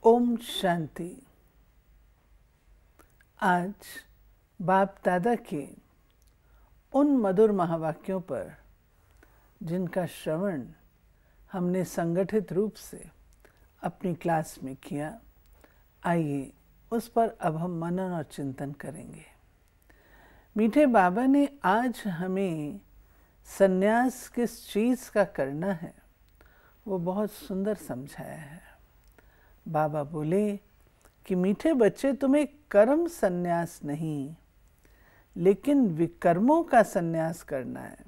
ओम शांति। आज बाप दादा के उन मधुर महावाक्यों पर जिनका श्रवण हमने संगठित रूप से अपनी क्लास में किया, आइए उस पर अब हम मनन और चिंतन करेंगे। मीठे बाबा ने आज हमें सन्यास किस चीज़ का करना है वो बहुत सुंदर समझाया है। बाबा बोले कि मीठे बच्चे, तुम्हें कर्म सन्यास नहीं लेकिन विकर्मों का सन्यास करना है।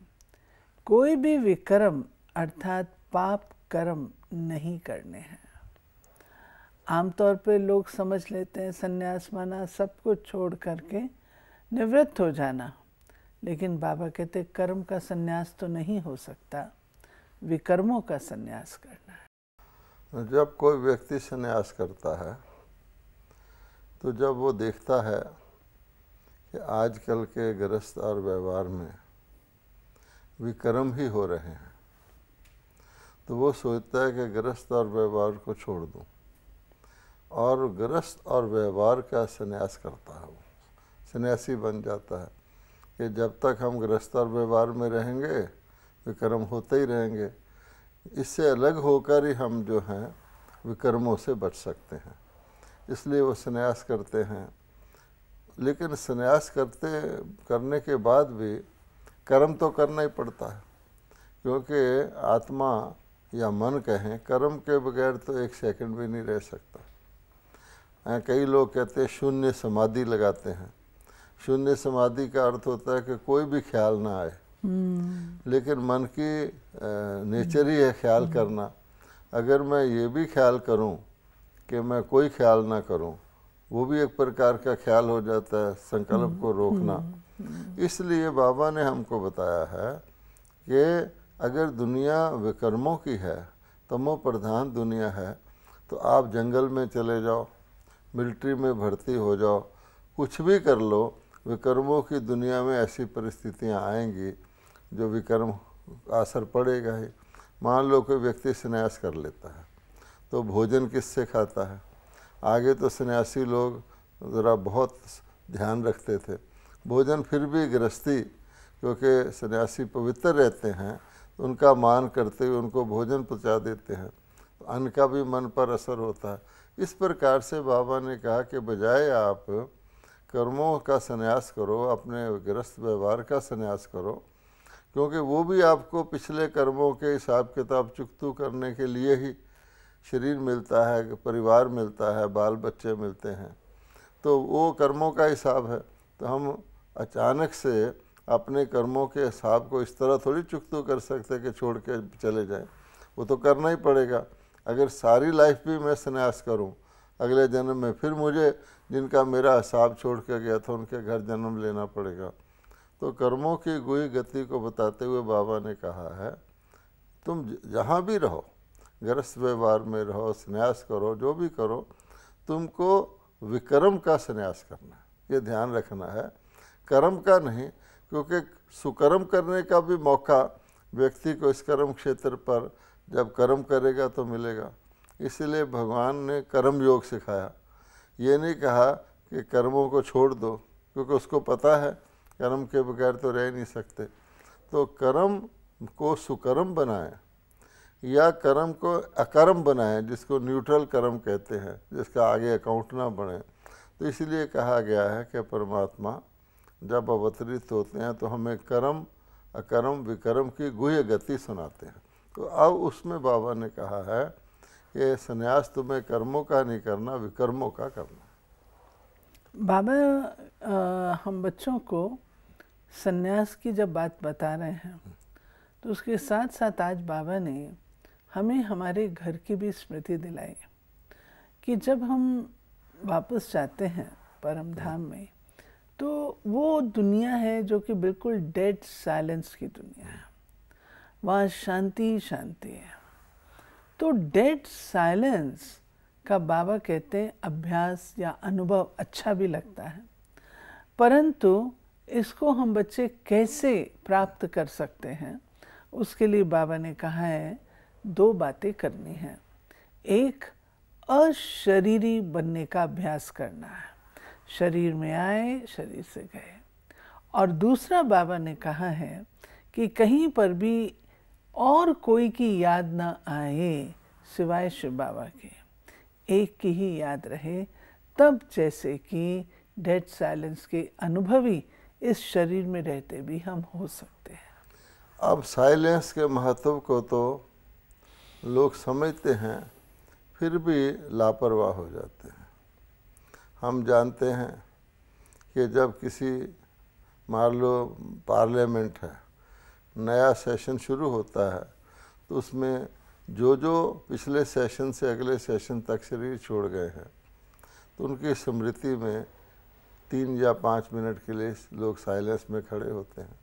कोई भी विकर्म अर्थात पाप कर्म नहीं करने हैं। आमतौर पर लोग समझ लेते हैं सन्यास माना सब कुछ छोड़ करके निवृत्त हो जाना, लेकिन बाबा कहते कर्म का सन्यास तो नहीं हो सकता, विकर्मों का सन्यास करना है। जब कोई व्यक्ति सन्यास करता है तो जब वो देखता है कि आजकल के गृहस्थ और व्यवहार में विकर्म ही हो रहे हैं, तो वो सोचता है कि गृहस्थ और व्यवहार को छोड़ दूं, और गृहस्थ और व्यवहार का सन्यास करता है। वो सन्यासी बन जाता है कि जब तक हम गृहस्थ और व्यवहार में रहेंगे विकर्म होते ही रहेंगे। इससे अलग होकर ही हम जो हैं विकर्मों से बच सकते हैं, इसलिए वो सन्यास करते हैं। लेकिन सन्यास करने के बाद भी कर्म तो करना ही पड़ता है, क्योंकि आत्मा या मन कहें कर्म के बगैर तो एक सेकंड भी नहीं रह सकता। कई लोग कहते हैं शून्य समाधि लगाते हैं। शून्य समाधि का अर्थ होता है कि कोई भी ख्याल ना आए, लेकिन मन की नेचर ही है ख्याल करना। अगर मैं ये भी ख्याल करूं कि मैं कोई ख्याल ना करूं, वो भी एक प्रकार का ख्याल हो जाता है, संकल्प को रोकना। इसलिए बाबा ने हमको बताया है कि अगर दुनिया विकर्मों की है, तमो प्रधान दुनिया है, तो आप जंगल में चले जाओ, मिलिट्री में भर्ती हो जाओ, कुछ भी कर लो, विकर्मों की दुनिया में ऐसी परिस्थितियां आएंगी जो विकर्म असर पड़ेगा ही। मान लो कोई व्यक्ति सन्यास कर लेता है तो भोजन किससे खाता है? आगे तो सन्यासी लोग ज़रा बहुत ध्यान रखते थे, भोजन फिर भी गृहस्थी, क्योंकि सन्यासी पवित्र रहते हैं, उनका मान करते हुए उनको भोजन पहुँचा देते हैं, तो अन्न का भी मन पर असर होता है। इस प्रकार से बाबा ने कहा कि बजाय आप कर्मों का सन्यास करो, अपने गृहस्थ व्यवहार का सन्यास करो, क्योंकि वो भी आपको पिछले कर्मों के हिसाब किताब चुकतू करने के लिए ही शरीर मिलता है, परिवार मिलता है, बाल बच्चे मिलते हैं, तो वो कर्मों का हिसाब है। तो हम अचानक से अपने कर्मों के हिसाब को इस तरह थोड़ी चुकतू कर सकते कि छोड़ के चले जाएं, वो तो करना ही पड़ेगा। अगर सारी लाइफ भी मैं सन्यास करूं, अगले जन्म में फिर मुझे जिनका मेरा हिसाब छोड़ के गया था उनके घर जन्म लेना पड़ेगा। तो कर्मों की गुई गति को बताते हुए बाबा ने कहा है, तुम जहाँ भी रहो, गृहस्थ व्यवहार में रहो, सन्यास करो, जो भी करो, तुमको विकर्म का सन्यास करना है, ये ध्यान रखना है, कर्म का नहीं। क्योंकि सुकर्म करने का भी मौका व्यक्ति को इस कर्म क्षेत्र पर जब कर्म करेगा तो मिलेगा। इसीलिए भगवान ने कर्म योग सिखाया, ये नहीं कहा कि कर्मों को छोड़ दो, क्योंकि उसको पता है कर्म के बगैर तो रह नहीं सकते। तो कर्म को सुकर्म बनाएं या कर्म को अकर्म बनाएं, जिसको न्यूट्रल कर्म कहते हैं, जिसका आगे अकाउंट ना बने। तो इसलिए कहा गया है कि परमात्मा जब अवतरित होते हैं तो हमें कर्म अकर्म विकर्म की गुह्य गति सुनाते हैं। तो अब उसमें बाबा ने कहा है कि सन्यास तुम्हें कर्मों का नहीं करना, विकर्मों का करना। बाबा हम बच्चों को सन्यास की जब बात बता रहे हैं तो उसके साथ साथ आज बाबा ने हमें हमारे घर की भी स्मृति दिलाई कि जब हम वापस जाते हैं परम धाम में, तो वो दुनिया है जो कि बिल्कुल डेड साइलेंस की दुनिया है, वहाँ शांति शांति है। तो डेड साइलेंस का बाबा कहते हैं अभ्यास या अनुभव अच्छा भी लगता है, परंतु इसको हम बच्चे कैसे प्राप्त कर सकते हैं, उसके लिए बाबा ने कहा है दो बातें करनी हैं। एक, अशरीरी बनने का अभ्यास करना है। शरीर में आए, शरीर से गए। और दूसरा बाबा ने कहा है कि कहीं पर भी और कोई की याद ना आए सिवाय शिव बाबा के, एक की ही याद रहे, तब जैसे कि डेड साइलेंस के अनुभवी इस शरीर में रहते भी हम हो सकते हैं। अब साइलेंस के महत्व को तो लोग समझते हैं, फिर भी लापरवाह हो जाते हैं। हम जानते हैं कि जब किसी, मान लो पार्लियामेंट है, नया सेशन शुरू होता है, तो उसमें जो जो पिछले सेशन से अगले सेशन तक शरीर छोड़ गए हैं, तो उनकी स्मृति में 3 या 5 मिनट के लिए लोग साइलेंस में खड़े होते हैं,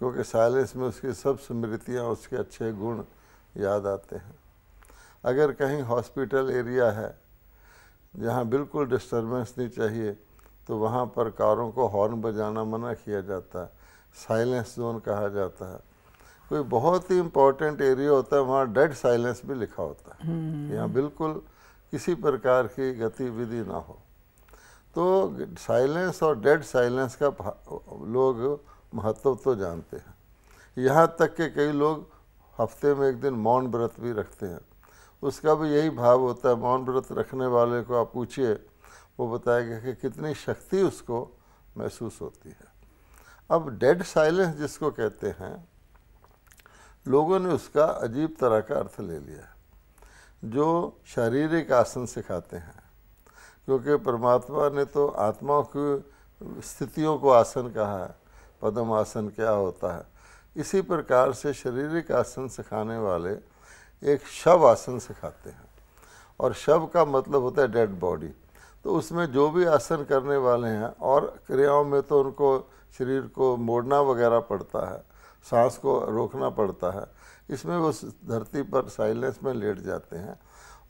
क्योंकि साइलेंस में उसकी सब स्मृतियाँ, उसके अच्छे गुण याद आते हैं। अगर कहीं हॉस्पिटल एरिया है जहाँ बिल्कुल डिस्टर्बेंस नहीं चाहिए, तो वहाँ पर कारों को हॉर्न बजाना मना किया जाता है, साइलेंस जोन कहा जाता है। कोई बहुत ही इम्पोर्टेंट एरिया होता है, वहाँ डेड साइलेंस भी लिखा होता है, यहाँ बिल्कुल किसी प्रकार की गतिविधि ना हो। तो साइलेंस और डेड साइलेंस का लोग महत्व तो जानते हैं। यहाँ तक कि कई लोग हफ्ते में एक दिन मौन व्रत भी रखते हैं। उसका भी यही भाव होता है। मौन व्रत रखने वाले को आप पूछिए, वो बताएगा कि कितनी शक्ति उसको महसूस होती है। अब डेड साइलेंस जिसको कहते हैं, लोगों ने उसका अजीब तरह का अर्थ ले लिया, जो शारीरिक आसन सिखाते हैं, क्योंकि परमात्मा ने तो आत्माओं की स्थितियों को आसन कहा है। पद्म आसन क्या होता है, इसी प्रकार से शारीरिक आसन सिखाने वाले एक शव आसन सिखाते हैं, और शव का मतलब होता है डेड बॉडी। तो उसमें जो भी आसन करने वाले हैं, और क्रियाओं में तो उनको शरीर को मोड़ना वगैरह पड़ता है, सांस को रोकना पड़ता है, इसमें वो धरती पर साइलेंस में लेट जाते हैं।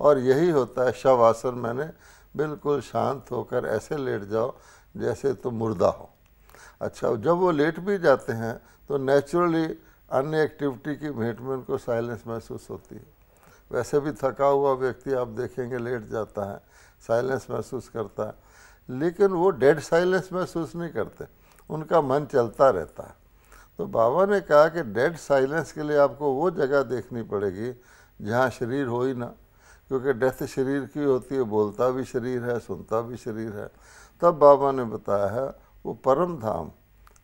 और यही होता है शव आसन, मैंने बिल्कुल शांत होकर ऐसे लेट जाओ जैसे तुम मुर्दा हो। अच्छा, जब वो लेट भी जाते हैं तो नेचुरली अन्य एक्टिविटी की भेंट में उनको साइलेंस महसूस होती है। वैसे भी थका हुआ व्यक्ति आप देखेंगे लेट जाता है, साइलेंस महसूस करता है, लेकिन वो डेड साइलेंस महसूस नहीं करते, उनका मन चलता रहता है। तो बाबा ने कहा कि डेड साइलेंस के लिए आपको वो जगह देखनी पड़ेगी जहाँ शरीर हो ही ना, क्योंकि डेथ शरीर की होती है, बोलता भी शरीर है, सुनता भी शरीर है। तब बाबा ने बताया है वो परम धाम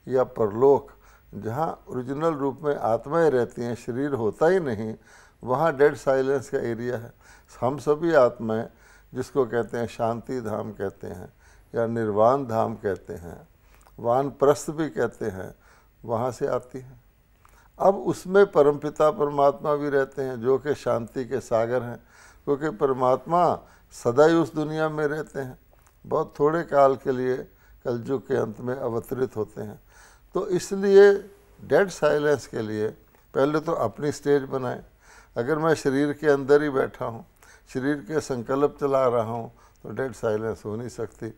या परलोक, जहाँ ओरिजिनल रूप में आत्माएं रहती हैं, शरीर होता ही नहीं, वहाँ डेड साइलेंस का एरिया है। हम सभी आत्माएं, जिसको कहते हैं शांति धाम कहते हैं, या निर्वाण धाम कहते हैं, वानप्रस्थ भी कहते हैं, वहाँ से आती हैं। अब उसमें परमपिता परमात्मा भी रहते हैं, जो कि शांति के सागर हैं, क्योंकि परमात्मा सदा ही उस दुनिया में रहते हैं, बहुत थोड़े काल के लिए कलयुग के अंत में अवतरित होते हैं। तो इसलिए डेड साइलेंस के लिए पहले तो अपनी स्टेज बनाएं। अगर मैं शरीर के अंदर ही बैठा हूँ, शरीर के संकल्प चला रहा हूँ, तो डेड साइलेंस हो नहीं सकती।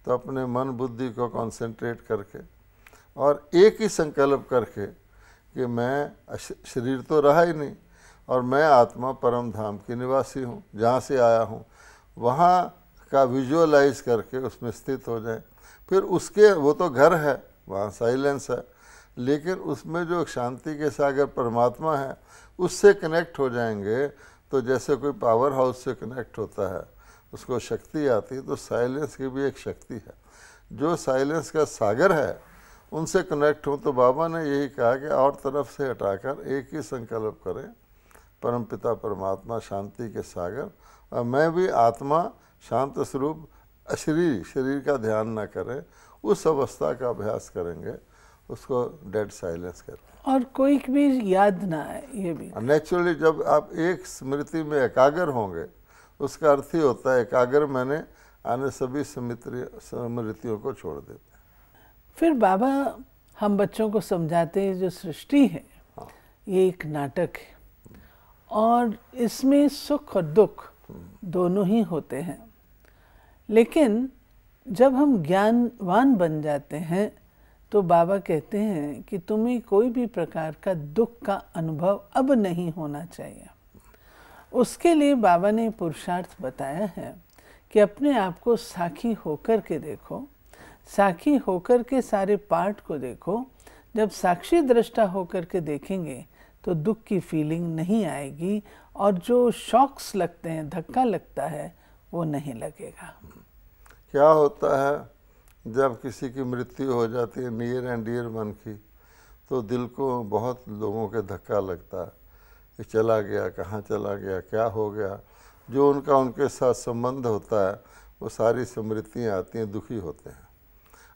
तो अपने मन बुद्धि को कंसंट्रेट करके और एक ही संकल्प करके कि मैं शरीर तो रहा ही नहीं, और मैं आत्मा परम धाम की निवासी हूँ, जहाँ से आया हूँ, वहाँ का विजुअलाइज करके उसमें स्थित हो जाए। फिर उसके, वो तो घर है, वहाँ साइलेंस है, लेकिन उसमें जो शांति के सागर परमात्मा है, उससे कनेक्ट हो जाएंगे। तो जैसे कोई पावर हाउस से कनेक्ट होता है, उसको शक्ति आती है, तो साइलेंस की भी एक शक्ति है। जो साइलेंस का सागर है, उनसे कनेक्ट हो। तो बाबा ने यही कहा कि और तरफ से हटाकर एक ही संकल्प करें, परमपिता परमात्मा शांति के सागर, और मैं भी आत्मा शांत स्वरूप अशरीरी, शरीर का ध्यान ना करें, उस अवस्था का अभ्यास करेंगे, उसको डेड साइलेंस कहते हैं। और कोई भी याद ना आए, ये भी नेचुरली जब आप एक स्मृति में एकाग्र होंगे, उसका अर्थ ही होता है एकाग्र मैंने आने सभी स्मृतियों को छोड़ देते हैं। फिर बाबा हम बच्चों को समझाते हैं जो सृष्टि है, ये एक नाटक है, और इसमें सुख और दुख दोनों ही होते हैं। लेकिन जब हम ज्ञानवान बन जाते हैं, तो बाबा कहते हैं कि तुम्हें कोई भी प्रकार का दुख का अनुभव अब नहीं होना चाहिए। उसके लिए बाबा ने पुरुषार्थ बताया है कि अपने आप को साखी होकर के देखो, साखी होकर के सारे पार्ट को देखो। जब साक्षी दृष्टा होकर के देखेंगे तो दुख की फीलिंग नहीं आएगी और जो शॉक्स लगते हैं, धक्का लगता है, वो नहीं लगेगा। क्या होता है जब किसी की मृत्यु हो जाती है नियर एंड डियर वन की, तो दिल को बहुत लोगों के धक्का लगता है कि चला गया, कहाँ चला गया, क्या हो गया। जो उनके साथ संबंध होता है वो सारी स्मृतियाँ आती हैं, दुखी होते हैं।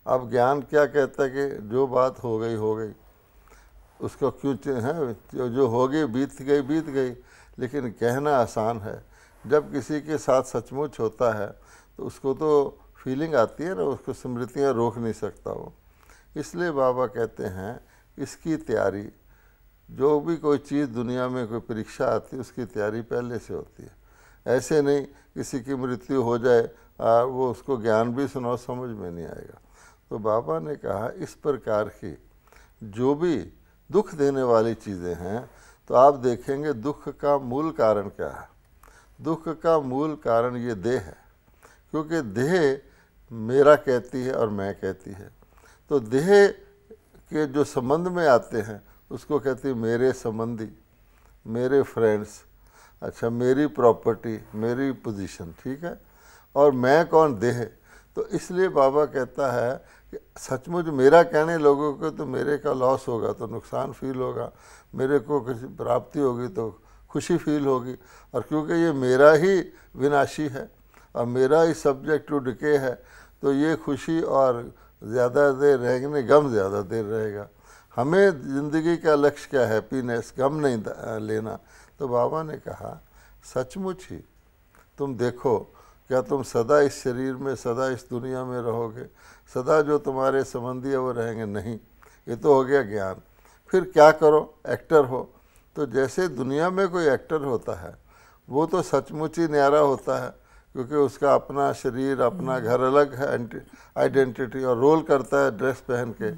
अब ज्ञान क्या कहता है कि जो बात हो गई, उसको क्यों है, जो होगी बीत गई। लेकिन कहना आसान है, जब किसी के साथ सचमुच होता है तो उसको तो फीलिंग आती है ना, उसको स्मृतियाँ रोक नहीं सकता वो। इसलिए बाबा कहते हैं इसकी तैयारी, जो भी कोई चीज़ दुनिया में कोई परीक्षा आती है उसकी तैयारी पहले से होती है। ऐसे नहीं किसी की मृत्यु हो जाए वो उसको ज्ञान भी सुनाओ, समझ में नहीं आएगा। तो बाबा ने कहा इस प्रकार की जो भी दुख देने वाली चीज़ें हैं, तो आप देखेंगे दुख का मूल कारण क्या है। दुख का मूल कारण ये देह है, क्योंकि देह मेरा कहती है और मैं कहती है। तो देह के जो संबंध में आते हैं उसको कहती है मेरे संबंधी, मेरे फ्रेंड्स, अच्छा मेरी प्रॉपर्टी, मेरी पोजीशन, ठीक है। और मैं कौन, देह। तो इसलिए बाबा कहता है कि सचमुच मेरा कहने लोगों को तो मेरे का लॉस होगा तो नुकसान फील होगा, मेरे को किसी प्राप्ति होगी तो खुशी फील होगी। और क्योंकि ये मेरा ही विनाशी है और मेरा ही सब्जेक्ट टू डिके है, तो ये खुशी और ज़्यादा देर रहेंगे, गम ज़्यादा देर रहेगा। हमें ज़िंदगी का लक्ष्य क्या है, हैप्पीनेस, गम नहीं लेना। तो बाबा ने कहा सचमुच ही तुम देखो, क्या तुम सदा इस शरीर में, सदा इस दुनिया में रहोगे, सदा जो तुम्हारे संबंधी है वो रहेंगे? नहीं। ये तो हो गया ज्ञान। फिर क्या करो, एक्टर हो। तो जैसे दुनिया में कोई एक्टर होता है वो तो सचमुच ही न्यारा होता है, क्योंकि उसका अपना शरीर, अपना घर अलग है, आइडेंटिटी, और रोल करता है ड्रेस पहन के।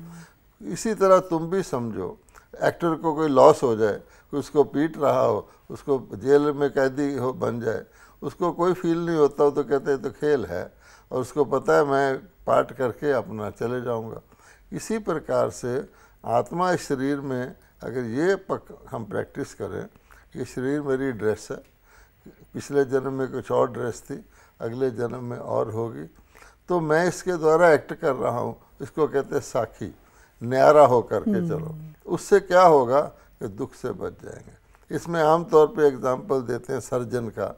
इसी तरह तुम भी समझो, एक्टर को कोई लॉस हो जाए, कोई उसको पीट रहा हो, उसको जेल में कैदी हो बन जाए, उसको कोई फील नहीं होता हो, तो कहते हैं तो खेल है, और उसको पता है मैं पार्ट करके अपना चले जाऊंगा। इसी प्रकार से आत्मा इस शरीर में अगर ये हम प्रैक्टिस करें कि शरीर मेरी ड्रेस है, पिछले जन्म में कुछ और ड्रेस थी, अगले जन्म में और होगी, तो मैं इसके द्वारा एक्ट कर रहा हूँ, इसको कहते हैं साखी, न्यारा हो करके चलो। उससे क्या होगा कि दुख से बच जाएंगे। इसमें आमतौर पे एग्जाम्पल देते हैं सर्जन का।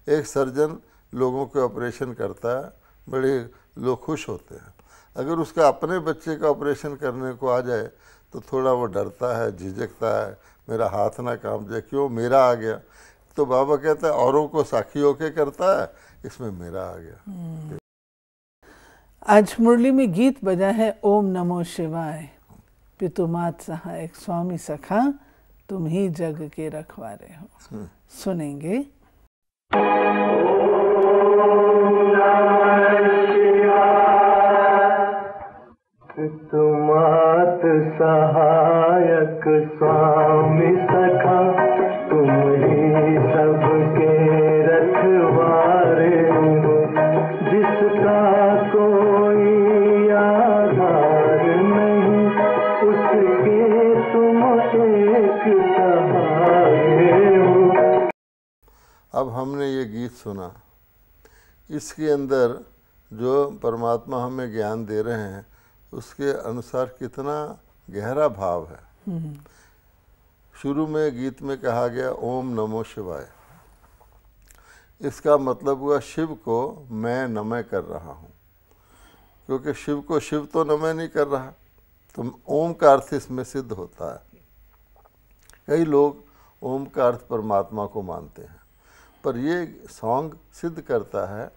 एक सर्जन लोगों के ऑपरेशन करता है, बड़े लोग खुश होते हैं। अगर उसका अपने बच्चे का ऑपरेशन करने को आ जाए तो थोड़ा वो डरता है, झिझकता है, मेरा हाथ ना काम जाए, क्यों, मेरा आ गया। तो बाबा कहता है औरों को साखी होके करता है, इसमें मेरा आ गया। आज मुरली में गीत बजा है ओम नमो शिवाय, पितुमात सहायक स्वामी सखा, तुम ही जग के रखवारे हो। सुनेंगे। पितुमात सहायक स्वामी सखा, तुम ही सबके रखवारे हो। जिसका कोई आधार नहीं, उसके तुम एक सहारे हो। अब हमने ये गीत सुना, इसके अंदर जो परमात्मा हमें ज्ञान दे रहे हैं उसके अनुसार कितना गहरा भाव है। शुरू में गीत में कहा गया ओम नमो शिवाय। इसका मतलब हुआ शिव को मैं नमः कर रहा हूँ, क्योंकि शिव को शिव तो नमः नहीं कर रहा, तो ओम का अर्थ इसमें सिद्ध होता है। कई लोग ओम का अर्थ परमात्मा को मानते हैं, पर ये सॉन्ग सिद्ध करता है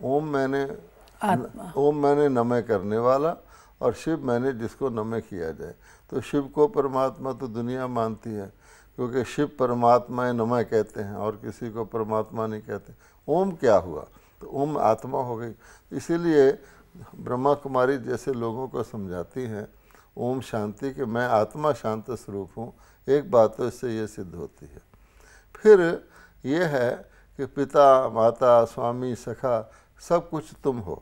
ओम मैंने नमः करने वाला, और शिव मैंने जिसको नमः किया जाए। तो शिव को परमात्मा तो दुनिया मानती है, क्योंकि शिव परमात्मा नमः कहते हैं और किसी को परमात्मा नहीं कहते। ओम क्या हुआ, तो ओम आत्मा हो गई। इसीलिए ब्रह्मा कुमारी जैसे लोगों को समझाती हैं ओम शांति, कि मैं आत्मा शांत स्वरूप हूँ। एक बात तो इससे ये सिद्ध होती है। फिर ये है कि पिता, माता, स्वामी, सखा सब कुछ तुम हो,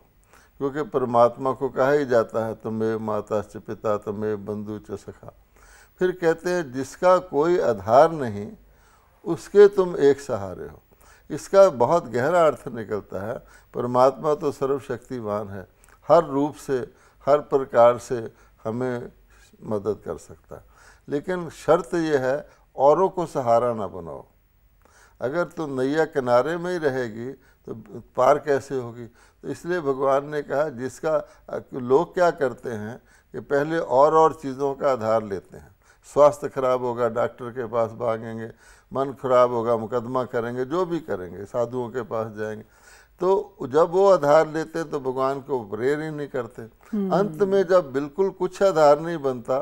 क्योंकि परमात्मा को कहा ही जाता है तुम्हें माता च पिता, तुम्हें बंधु च सखा। फिर कहते हैं जिसका कोई आधार नहीं उसके तुम एक सहारे हो। इसका बहुत गहरा अर्थ निकलता है। परमात्मा तो सर्वशक्तिमान है, हर रूप से, हर प्रकार से हमें मदद कर सकता है, लेकिन शर्त यह है औरों को सहारा ना बनाओ। अगर तुम नैया किनारे में ही रहेगी तो पार कैसे होगी। तो इसलिए भगवान ने कहा जिसका, लोग क्या करते हैं कि पहले और चीज़ों का आधार लेते हैं। स्वास्थ्य खराब होगा डॉक्टर के पास भागेंगे, मन खराब होगा मुकदमा करेंगे, जो भी करेंगे, साधुओं के पास जाएंगे। तो जब वो आधार लेते तो भगवान को प्रेर ही नहीं करते। अंत में जब बिल्कुल कुछ आधार नहीं बनता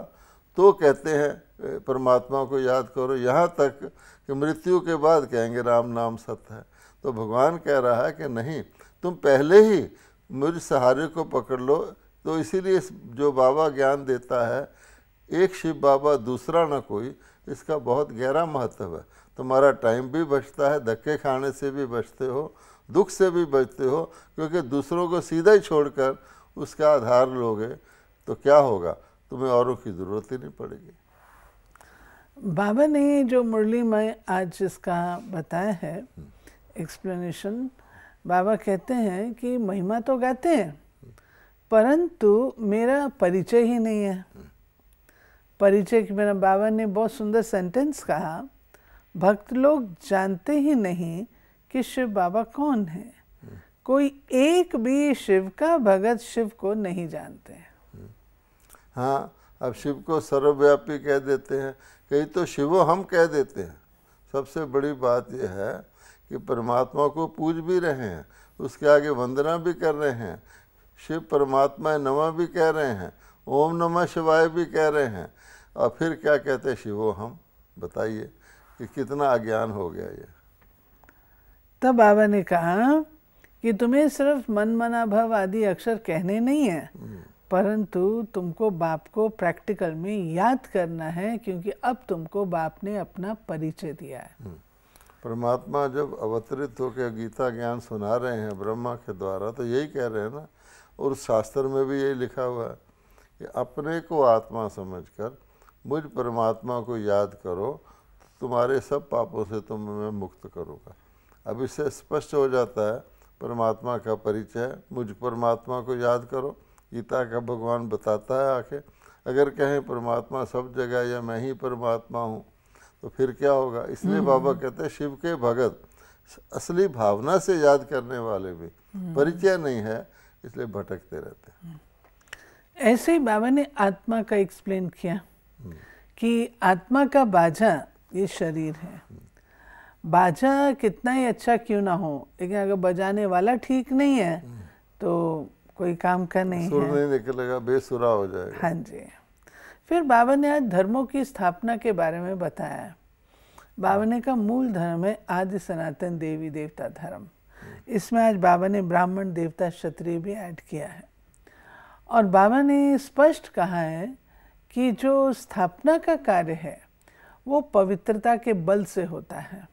तो कहते हैं परमात्मा को याद करो, यहाँ तक कि मृत्यु के बाद कहेंगे राम नाम सत्य है। तो भगवान कह रहा है कि नहीं, तुम पहले ही मुझ सहारे को पकड़ लो। तो इसीलिए जो बाबा ज्ञान देता है, एक शिव बाबा दूसरा ना कोई, इसका बहुत गहरा महत्व है। तुम्हारा टाइम भी बचता है, धक्के खाने से भी बचते हो, दुख से भी बचते हो, क्योंकि दूसरों को सीधा ही छोड़कर उसका आधार लोगे तो क्या होगा, तुम्हें औरों की ज़रूरत ही नहीं पड़ेगी। बाबा ने जो मुरली में आज इसका बताया है एक्सप्लेनेशन, बाबा कहते हैं कि महिमा तो गाते हैं परंतु मेरा परिचय ही नहीं है। परिचय की मेरा, बाबा ने बहुत सुंदर सेंटेंस कहा, भक्त लोग जानते ही नहीं कि शिव बाबा कौन है। कोई एक भी शिव का भगत शिव को नहीं जानते। हाँ, अब शिव को सर्वव्यापी कह देते हैं, कई तो शिवो हम कह देते हैं। सबसे बड़ी बात यह है कि परमात्मा को पूज भी रहे हैं, उसके आगे वंदना भी कर रहे हैं, शिव परमात्मा नमः भी कह रहे हैं, ओम नमः शिवाय भी कह रहे हैं, और फिर क्या कहते हैं शिवो हम। बताइए कि कितना अज्ञान हो गया ये। तब बाबा ने कहा कि तुम्हें सिर्फ मन मना भव आदि अक्षर कहने नहीं है, परंतु तुमको बाप को प्रैक्टिकल में याद करना है, क्योंकि अब तुमको बाप ने अपना परिचय दिया है। परमात्मा जब अवतरित होकर गीता ज्ञान सुना रहे हैं ब्रह्मा के द्वारा, तो यही कह रहे हैं ना, और शास्त्र में भी यही लिखा हुआ है कि अपने को आत्मा समझकर मुझ परमात्मा को याद करो, तो तुम्हारे सब पापों से तुम्हें मुक्त करूँगा। अब इससे स्पष्ट हो जाता है परमात्मा का परिचय, मुझ परमात्मा को याद करो। गीता का भगवान बताता है आके, अगर कहें परमात्मा सब जगह या मैं ही परमात्मा हूँ तो फिर क्या होगा। इसलिए बाबा कहते हैं शिव के भगत असली भावना से याद करने वाले भी, परिचय नहीं है इसलिए भटकते रहते हैं। ऐसे ही बाबा ने आत्मा का एक्सप्लेन किया कि आत्मा का बाजा ये शरीर है। बाजा कितना ही अच्छा क्यों ना हो, लेकिन अगर बजाने वाला ठीक नहीं है तो कोई काम का नहीं सुर है, नहीं निकलेगा, बेसुरा हो जाएगा। हाँ जी। फिर बाबा ने आज धर्मों की स्थापना के बारे में बताया। बाबा ने कहा मूल धर्म है आदि सनातन देवी देवता धर्म। इसमें आज बाबा ने ब्राह्मण देवता क्षत्रिय भी ऐड किया है, और बाबा ने स्पष्ट कहा है कि जो स्थापना का कार्य है वो पवित्रता के बल से होता है,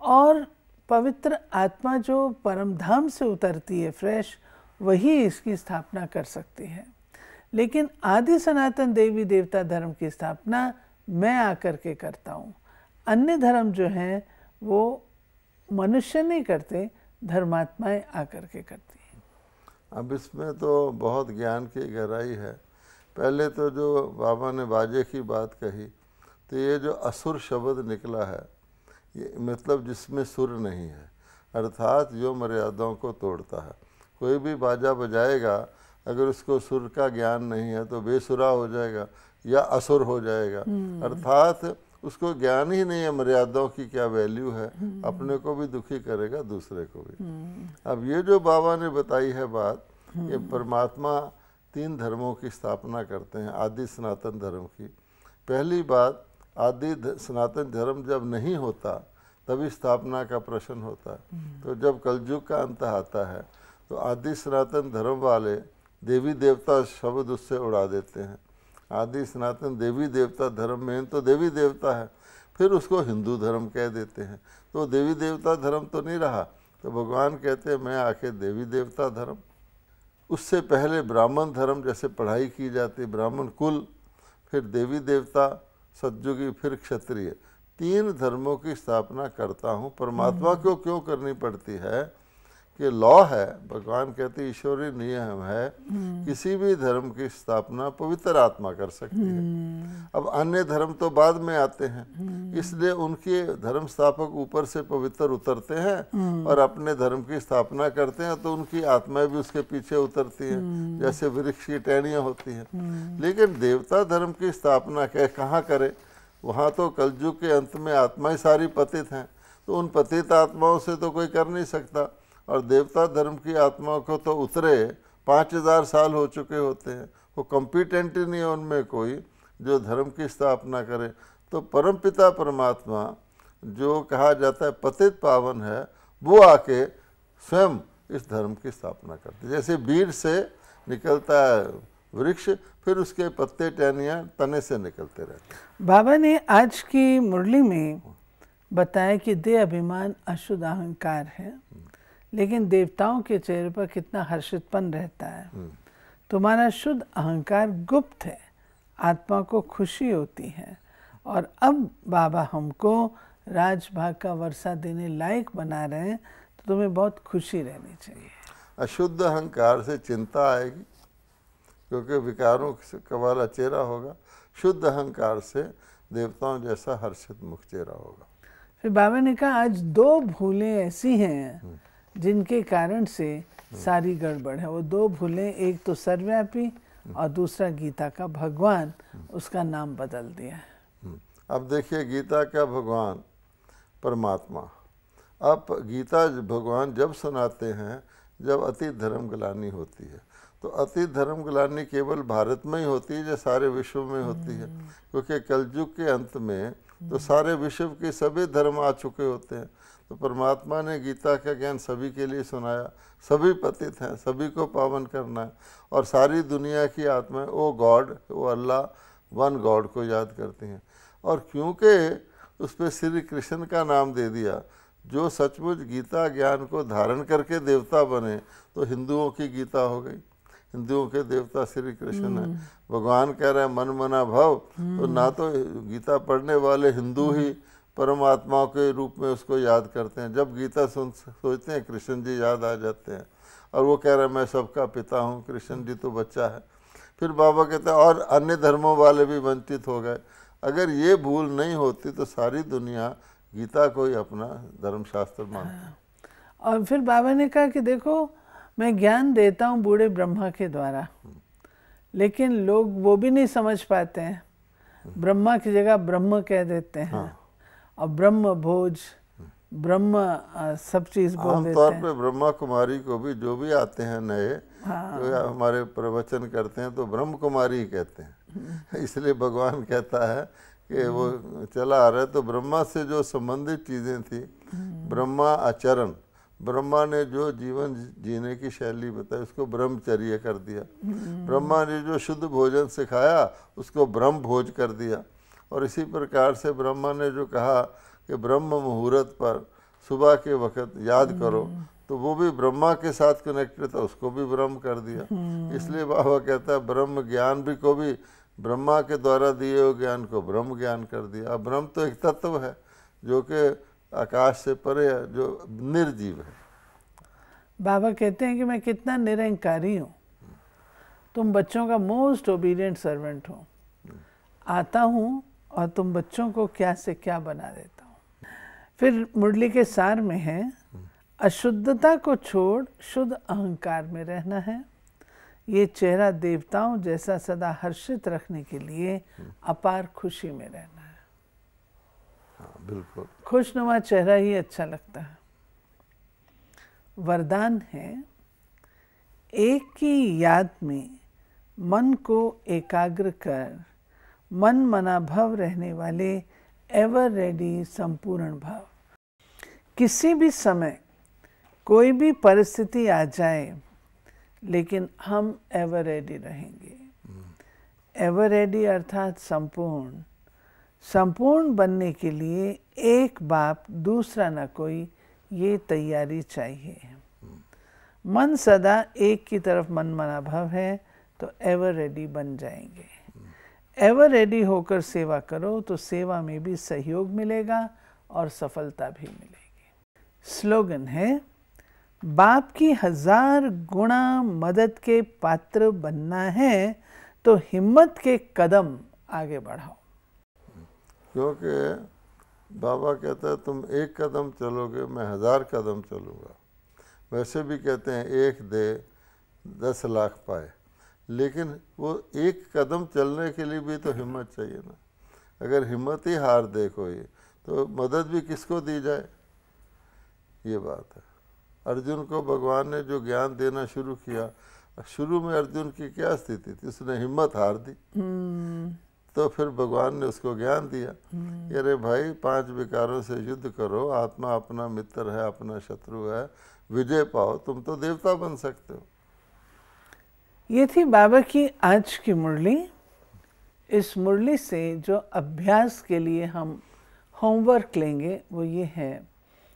और पवित्र आत्मा जो परम धाम से उतरती है फ्रेश, वही इसकी स्थापना कर सकती है। लेकिन आदि सनातन देवी देवता धर्म की स्थापना मैं आकर के करता हूँ। अन्य धर्म जो हैं वो मनुष्य नहीं करते, धर्मात्माएं आकर के करती हैं। अब इसमें तो बहुत ज्ञान की गहराई है। पहले तो जो बाबा ने बाजे की बात कही, तो ये जो असुर शब्द निकला है, ये मतलब जिसमें सुर नहीं है, अर्थात जो मर्यादाओं को तोड़ता है। कोई भी बाजा बजाएगा, अगर उसको सुर का ज्ञान नहीं है तो बेसुरा हो जाएगा या असुर हो जाएगा, अर्थात उसको ज्ञान ही नहीं है मर्यादाओं की क्या वैल्यू है, अपने को भी दुखी करेगा दूसरे को भी। अब ये जो बाबा ने बताई है बात, ये परमात्मा 3 धर्मों की स्थापना करते हैं आदि सनातन धर्म की। पहली बात, आदि सनातन धर्म जब नहीं होता तभी स्थापना का प्रश्न होता है। तो जब कलयुग का अंत आता है तो आदि सनातन धर्म वाले देवी देवता शब्द उससे उड़ा देते हैं। आदि सनातन देवी देवता धर्म में तो देवी देवता है, फिर उसको हिंदू धर्म कह देते हैं, तो देवी देवता धर्म तो नहीं रहा। तो भगवान कहते हैं मैं आके देवी देवता धर्म। उससे पहले ब्राह्मण धर्म, जैसे पढ़ाई की जाती, ब्राह्मण कुल, फिर देवी देवता, सतयुगी, फिर क्षत्रिय, 3 धर्मों की स्थापना करता हूँ। परमात्मा को क्यों करनी पड़ती है कि लॉ है, भगवान कहते ईश्वरीय नियम है, किसी भी धर्म की स्थापना पवित्र आत्मा कर सकती है। अब अन्य धर्म तो बाद में आते हैं, इसलिए उनके धर्म स्थापक ऊपर से पवित्र उतरते हैं और अपने धर्म की स्थापना करते हैं, तो उनकी आत्माएं भी उसके पीछे उतरती हैं, जैसे वृक्ष की टहनियाँ होती हैं। लेकिन देवता धर्म की स्थापना कहाँ करे? वहाँ तो कलयुग के अंत में आत्माएं सारी पतित हैं, तो उन पतित आत्माओं से तो कोई कर नहीं सकता। और देवता धर्म की आत्माओं को तो उतरे 5000 साल हो चुके होते हैं, वो कॉम्पिटेंट ही नहीं है उनमें कोई जो धर्म की स्थापना करे। तो परमपिता परमात्मा जो कहा जाता है पतित पावन है, वो आके स्वयं इस धर्म की स्थापना करते। जैसे बीज से निकलता है वृक्ष, फिर उसके पत्ते टहनियाँ तने से निकलते रहते हैं। बाबा ने आज की मुरली में बताया कि देह अभिमान अशुद्ध अहंकार है, लेकिन देवताओं के चेहरे पर कितना हर्षितपन रहता है। तुम्हारा शुद्ध अहंकार गुप्त है, आत्मा को खुशी होती है। और अब बाबा हमको राजभाग का वर्षा देने लायक बना रहे हैं, तो तुम्हें बहुत खुशी रहनी चाहिए। अशुद्ध अहंकार से चिंता आएगी, क्योंकि विकारों का वाला चेहरा होगा। शुद्ध अहंकार से देवताओं जैसा हर्षित मुख चेहरा होगा। फिर बाबा ने कहा आज 2 भूलें ऐसी हैं जिनके कारण से सारी गड़बड़ है। वो 2 भूलें, एक तो सर्वव्यापी और दूसरा गीता का भगवान, उसका नाम बदल दिया है। अब देखिए, गीता का भगवान परमात्मा, अब गीता भगवान जब सुनाते हैं जब अति धर्म ग्लानि होती है, तो अति धर्म ग्लानि केवल भारत में ही होती है, जो सारे विश्व में होती है, क्योंकि कलयुग के अंत में तो सारे विश्व के सभी धर्म आ चुके होते हैं। तो परमात्मा ने गीता का ज्ञान सभी के लिए सुनाया। सभी पतित हैं, सभी को पावन करना है, और सारी दुनिया की आत्माएं ओ गॉड, ओ अल्लाह, वन गॉड को याद करती हैं। और क्योंकि उस पर श्री कृष्ण का नाम दे दिया, जो सचमुच गीता ज्ञान को धारण करके देवता बने, तो हिंदुओं की गीता हो गई। हिंदुओं के देवता श्री कृष्ण है। भगवान कह रहे हैं मन मना भव, तो ना तो गीता पढ़ने वाले हिंदू ही परमात्मा के रूप में उसको याद करते हैं। जब गीता सोचते हैं कृष्ण जी याद आ जाते हैं, और वो कह रहे हैं मैं सबका पिता हूँ, कृष्ण जी तो बच्चा है। फिर बाबा कहते हैं और अन्य धर्मों वाले भी वंचित हो गए। अगर ये भूल नहीं होती तो सारी दुनिया गीता को ही अपना धर्मशास्त्र मानती। और फिर बाबा ने कहा कि देखो मैं ज्ञान देता हूँ बूढ़े ब्रह्मा के द्वारा, लेकिन लोग वो भी नहीं समझ पाते हैं। ब्रह्मा की जगह ब्रह्म कह देते हैं, और ब्रह्म भोज, ब्रह्म सब चीज़ बोल देते हैं। आमतौर पे ब्रह्मा कुमारी को भी जो भी आते हैं नए, जो हमारे प्रवचन करते हैं, तो ब्रह्म कुमारी ही कहते हैं। इसलिए भगवान कहता है कि वो चला आ रहा है, तो ब्रह्मा से जो संबंधित चीज़ें थी, ब्रह्मा आचरण, ब्रह्मा ने जो जीवन जीने की शैली बताई उसको ब्रह्मचर्य कर दिया। ब्रह्मा ने जो शुद्ध भोजन सिखाया उसको ब्रह्म भोज कर दिया। और इसी प्रकार से ब्रह्मा ने जो कहा कि ब्रह्म मुहूर्त पर सुबह के वक़्त याद करो, तो वो भी ब्रह्मा के साथ कनेक्टेड था, उसको भी ब्रह्म कर दिया। इसलिए बाबा कहता है ब्रह्म ज्ञान भी को भी ब्रह्मा के द्वारा दिए हुए ज्ञान को ब्रह्म ज्ञान कर दिया। अब ब्रह्म तो एक तत्व है जो कि आकाश से परे है, जो निर्जीव है। बाबा कहते हैं कि मैं कितना निरंकारी हूँ, तुम बच्चों का मोस्ट ओबीडियंट सर्वेंट हो। आता हूँ और तुम बच्चों को क्या से क्या बना देता हूँ। फिर मुरली के सार में है अशुद्धता को छोड़ शुद्ध अहंकार में रहना है। ये चेहरा देवताओं जैसा सदा हर्षित रखने के लिए अपार खुशी में रहना है। बिल्कुल, खुशनुमा चेहरा ही अच्छा लगता है। वरदान है एक की याद में मन को एकाग्र कर, मन मना भव रहने वाले एवर रेडी संपूर्ण भाव। किसी भी समय कोई भी परिस्थिति आ जाए, लेकिन हम एवर रेडी रहेंगे। एवर रेडी अर्थात संपूर्ण, संपूर्ण बनने के लिए एक बाप दूसरा न कोई, ये तैयारी चाहिए। मन सदा एक की तरफ मनमना भव है तो एवर रेडी बन जाएंगे। एवर रेडी होकर सेवा करो तो सेवा में भी सहयोग मिलेगा और सफलता भी मिलेगी। स्लोगन है, बाप की 1000 गुणा मदद के पात्र बनना है तो हिम्मत के कदम आगे बढ़ाओ। क्योंकि बाबा कहता है तुम एक कदम चलोगे मैं 1000 कदम चलूँगा। वैसे भी कहते हैं एक दे 10 लाख पाए, लेकिन वो एक कदम चलने के लिए भी तो हिम्मत चाहिए ना। अगर हिम्मत ही हार दे कोई तो मदद भी किसको दी जाए, ये बात है। अर्जुन को भगवान ने जो ज्ञान देना शुरू किया, शुरू में अर्जुन की क्या स्थिति थी, उसने हिम्मत हार दी। तो फिर भगवान ने उसको ज्ञान दिया, अरे भाई 5 विकारों से युद्ध करो, आत्मा अपना मित्र है अपना शत्रु है, विजय पाओ, तुम तो देवता बन सकते हो। ये थी बाबा की आज की मुरली। इस मुरली से जो अभ्यास के लिए हम होमवर्क लेंगे वो ये है,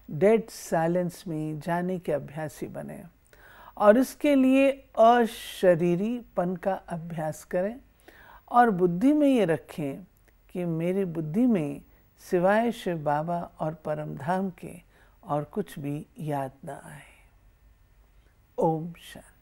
डेड साइलेंस में जाने के अभ्यासी बने और इसके लिए अशरीरीपन का अभ्यास करें और बुद्धि में ये रखें कि मेरी बुद्धि में सिवाय शिव बाबा और परम धाम के और कुछ भी याद ना आए। ओम शांति।